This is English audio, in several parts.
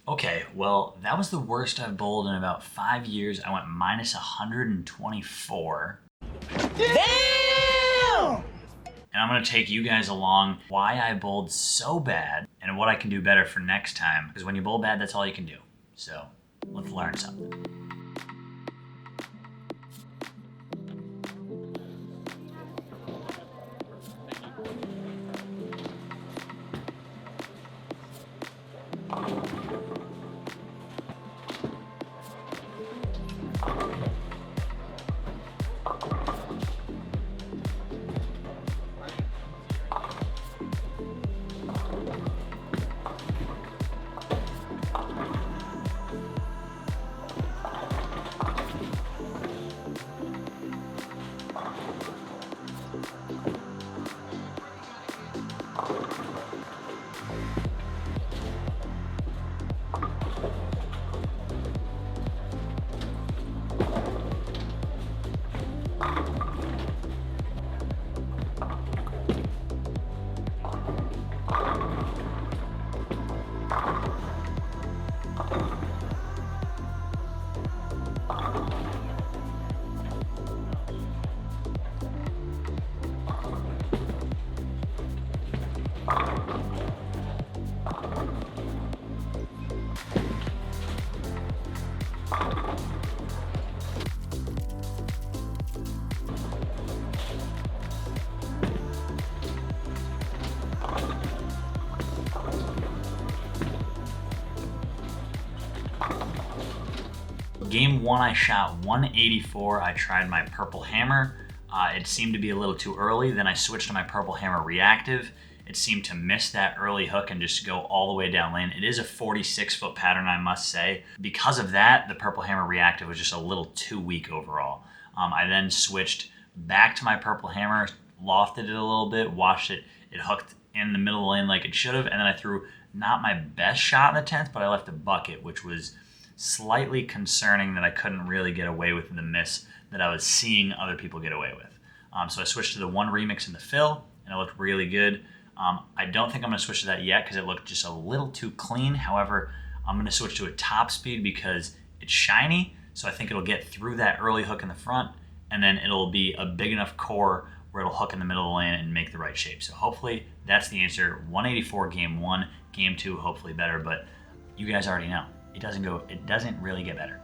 Okay, well, that was the worst I've bowled in about 5 years. I went minus 124. Damn! And I'm gonna take you guys along why I bowled so bad and what I can do better for next time. Because when you bowl bad, that's all you can do. So let's learn something. Game 1, I shot 184. I tried my purple hammer. It seemed to be a little too early. Then I switched to my purple hammer reactive. It seemed to miss that early hook and just go all the way down lane. It is a 46-foot pattern, I must say. Because of that, the purple hammer reactive was just a little too weak overall. I then switched back to my purple hammer, lofted it a little bit, watched it. It hooked in the middle of the lane like it should have, and then I threw not my best shot in the 10th, but I left a bucket, which was slightly concerning that I couldn't really get away with the miss that I was seeing other people get away with. So I switched to the one remix in the fill, and it looked really good. I don't think I'm going to switch to that yet because it looked just a little too clean. However, I'm going to switch to a top speed because it's shiny, so I think it'll get through that early hook in the front, and then it'll be a big enough core where it'll hook in the middle of the lane and make the right shape. So hopefully that's the answer. 184 game 1, game 2 hopefully better, but you guys already know. It doesn't really get better.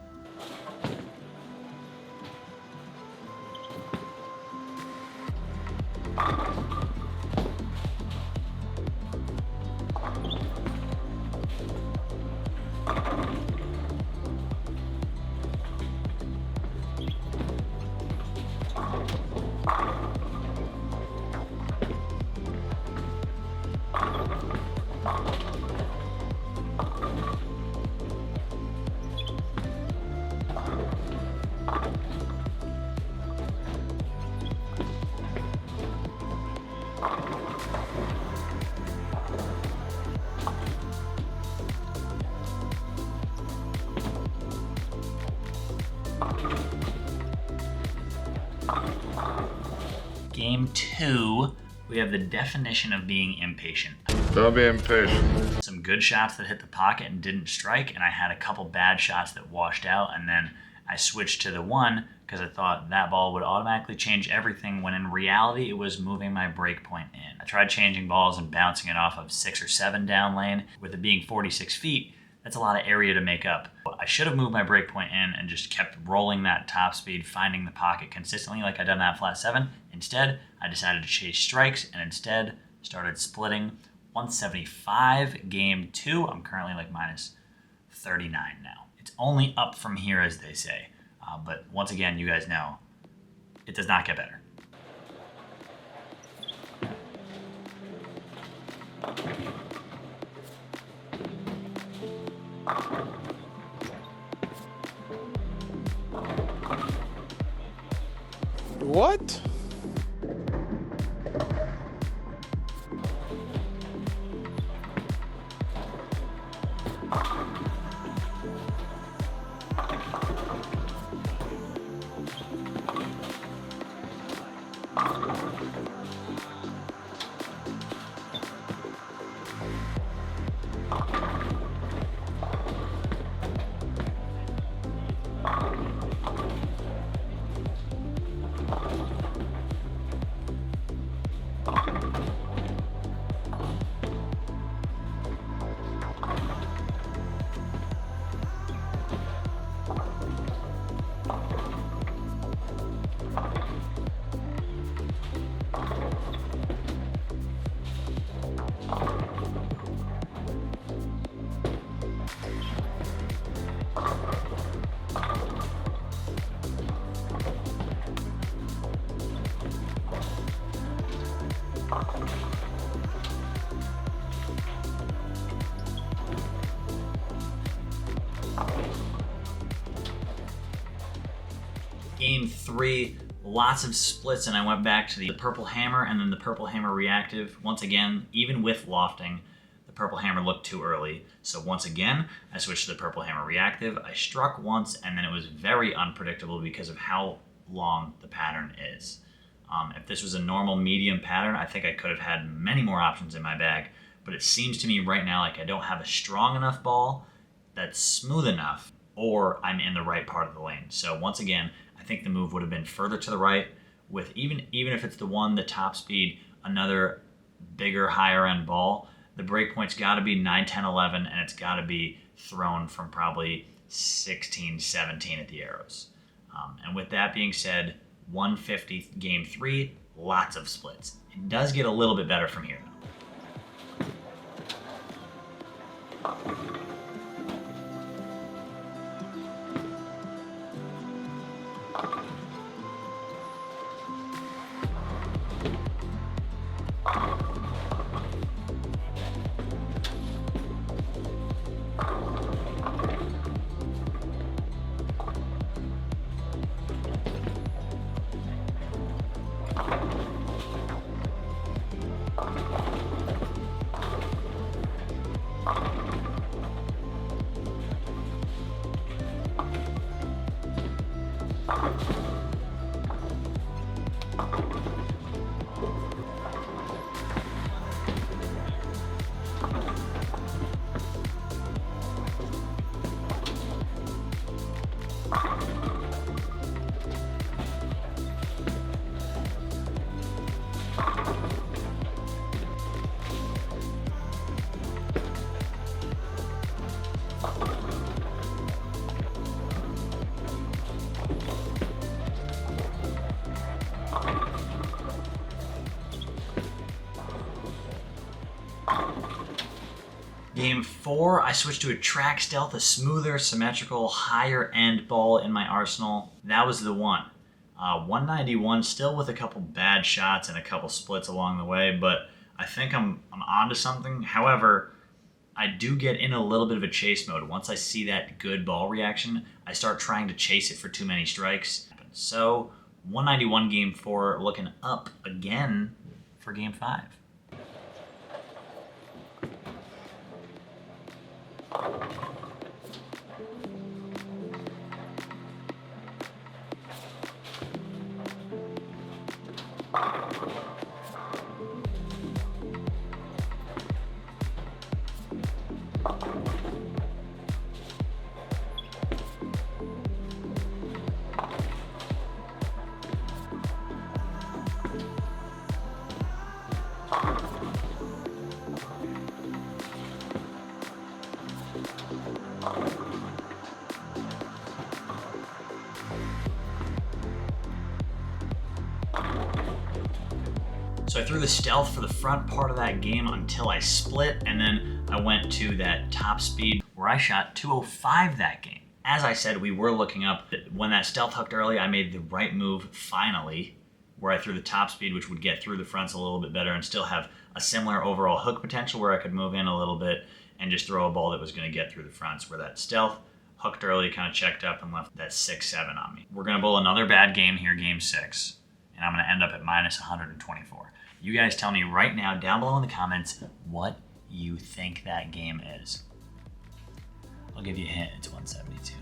Game 2, we have the definition of being impatient. Don't be impatient. Some good shots that hit the pocket and didn't strike, and I had a couple bad shots that washed out, and then I switched to the one because I thought that ball would automatically change everything, when in reality it was moving my break point in. I tried changing balls and bouncing it off of 6 or 7 down lane. With it being 46 feet, that's a lot of area to make up. I should have moved my break point in and just kept rolling that top speed, finding the pocket consistently like I done that flat 7. Instead, I decided to chase strikes and instead started splitting. 175 game 2. I'm currently like minus 39 now. It's only up from here, as they say. But once again, you guys know, it does not get better. What? Game 3, lots of splits, and I went back to the purple hammer and then the purple hammer reactive. Once again, even with lofting, the purple hammer looked too early. So once again, I switched to the purple hammer reactive. I struck once, and then it was very unpredictable because of how long the pattern is. If this was a normal medium pattern, I think I could have had many more options in my bag, but it seems to me right now like I don't have a strong enough ball that's smooth enough, or I'm in the right part of the lane. So once again, I think the move would have been further to the right with even if it's the top speed, another bigger, higher end ball. The break point's got to be 9, 10, 11, and it's got to be thrown from probably 16, 17 at the arrows. And with that being said, 150 game 3, lots of splits. It does get a little bit better from here, though. Game 4, I switched to a track stealth, a smoother, symmetrical, higher end ball in my arsenal. That was the one. 191, still with a couple bad shots and a couple splits along the way, but I think I'm onto something. However, I do get in a little bit of a chase mode. Once I see that good ball reaction, I start trying to chase it for too many strikes. So 191 game 4, looking up again for game 5. So I threw the stealth for the front part of that game until I split, and then I went to that top speed where I shot 205 that game. As I said, we were looking up. When that stealth hooked early, I made the right move finally, where I threw the top speed, which would get through the fronts a little bit better and still have a similar overall hook potential where I could move in a little bit and just throw a ball that was going to get through the fronts, where that stealth hooked early, kind of checked up and left that 6-7 on me. We're going to bowl another bad game here, game 6, and I'm going to end up at minus 124. You guys tell me right now down below in the comments what you think that game is. I'll give you a hint, it's 172.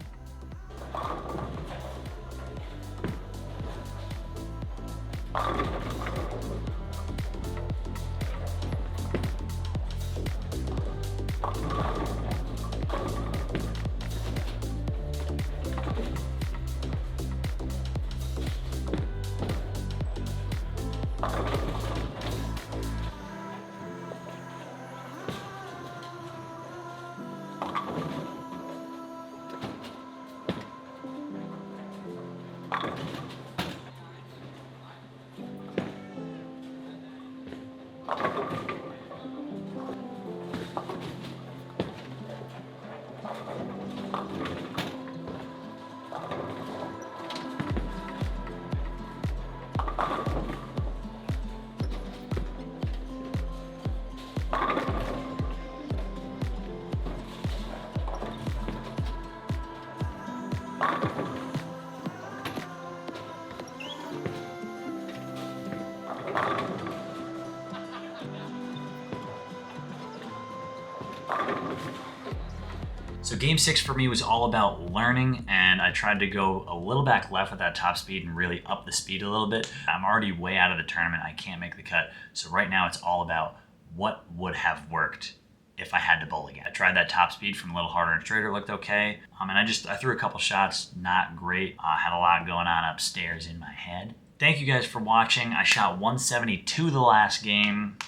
So game 6 for me was all about learning, and I tried to go a little back left with that top speed and really up the speed a little bit. I'm already way out of the tournament. I can't make the cut. So right now it's all about what would have worked if I had to bowl again. I tried that top speed from a little harder and straighter, looked okay. And I threw a couple shots, not great. Had a lot going on upstairs in my head. Thank you guys for watching. I shot 172 the last game,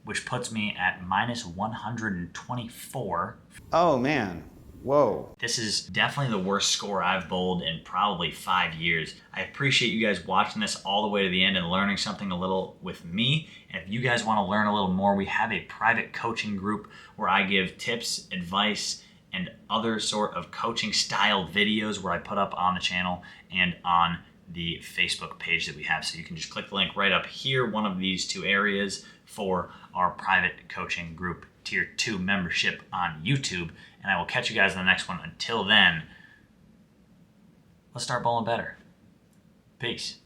which puts me at minus 124. Oh man. Whoa. This is definitely the worst score I've bowled in probably 5 years. I appreciate you guys watching this all the way to the end and learning something a little with me. And if you guys want to learn a little more, we have a private coaching group where I give tips, advice, and other sort of coaching style videos where I put up on the channel and on the Facebook page that we have. So you can just click the link right up here, one of these two areas, for our private coaching group Tier 2 membership on YouTube. And I will catch you guys in the next one. Until then, let's start bowling better. Peace.